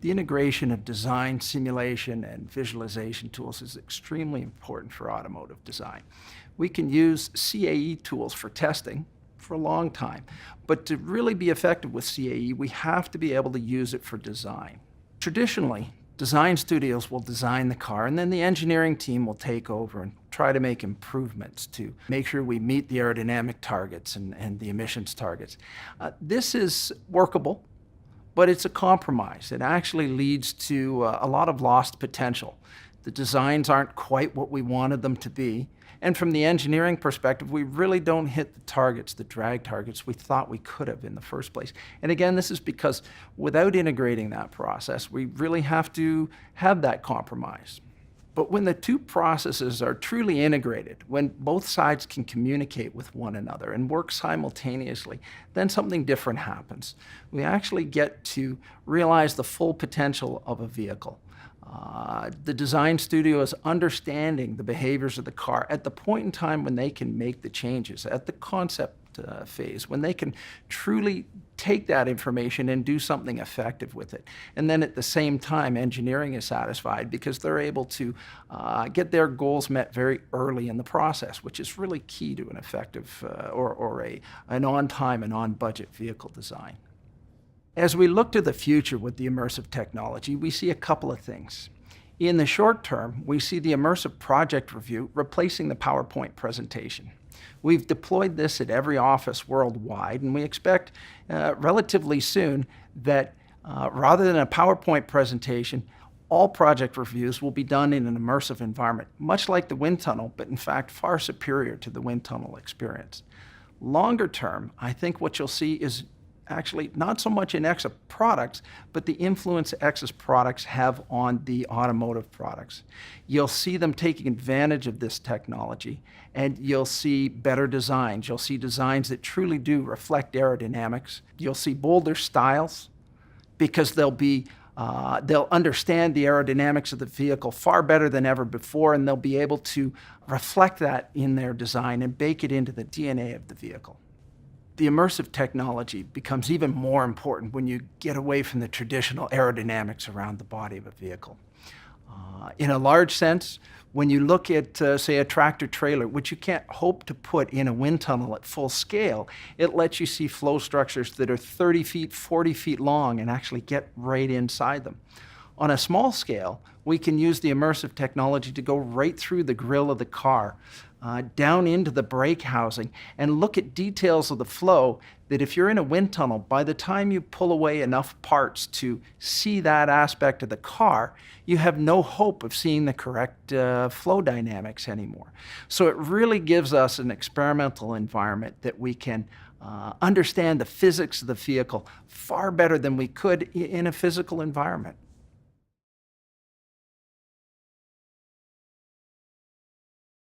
The integration of design, simulation, and visualization tools is extremely important for automotive design. We can use CAE tools for testing for a long time, but to really be effective with CAE, we have to be able to use it for design. Traditionally, design studios will design the car, and then the engineering team will take over and try to make improvements to make sure we meet the aerodynamic targets and the emissions targets. This is workable, but it's a compromise. It actually leads to a lot of lost potential. The designs aren't quite what we wanted them to be. And from the engineering perspective, we really don't hit the targets, the drag targets we thought we could have in the first place. And again, this is because without integrating that process, we really have to have that compromise. But when the two processes are truly integrated, when both sides can communicate with one another and work simultaneously, then something different happens. We actually get to realize the full potential of a vehicle. The design studio is understanding the behaviors of the car at the point in time when they can make the changes, at the concept phase, when they can truly take that information and do something effective with it. And then at the same time, engineering is satisfied because they're able to get their goals met very early in the process, which is really key to an effective an on-time and on-budget vehicle design. As we look to the future with the immersive technology, we see a couple of things. In the short term, we see the immersive project review replacing the PowerPoint presentation. We've deployed this at every office worldwide, and we expect relatively soon that rather than a PowerPoint presentation, all project reviews will be done in an immersive environment, much like the wind tunnel, but in fact far superior to the wind tunnel experience. Longer term, I think what you'll see is actually not so much in Exa products, but the influence Exa's products have on the automotive products. You'll see them taking advantage of this technology, and you'll see better designs. You'll see designs that truly do reflect aerodynamics. You'll see bolder styles because they'll understand the aerodynamics of the vehicle far better than ever before, and they'll be able to reflect that in their design and bake it into the DNA of the vehicle. The immersive technology becomes even more important when you get away from the traditional aerodynamics around the body of a vehicle. In a large sense, when you look at, say, a tractor trailer, which you can't hope to put in a wind tunnel at full scale, it lets you see flow structures that are 30 feet, 40 feet long and actually get right inside them. On a small scale, we can use the immersive technology to go right through the grille of the car, down into the brake housing, and look at details of the flow that if you're in a wind tunnel, by the time you pull away enough parts to see that aspect of the car, you have no hope of seeing the correct flow dynamics anymore. So it really gives us an experimental environment that we can understand the physics of the vehicle far better than we could in a physical environment.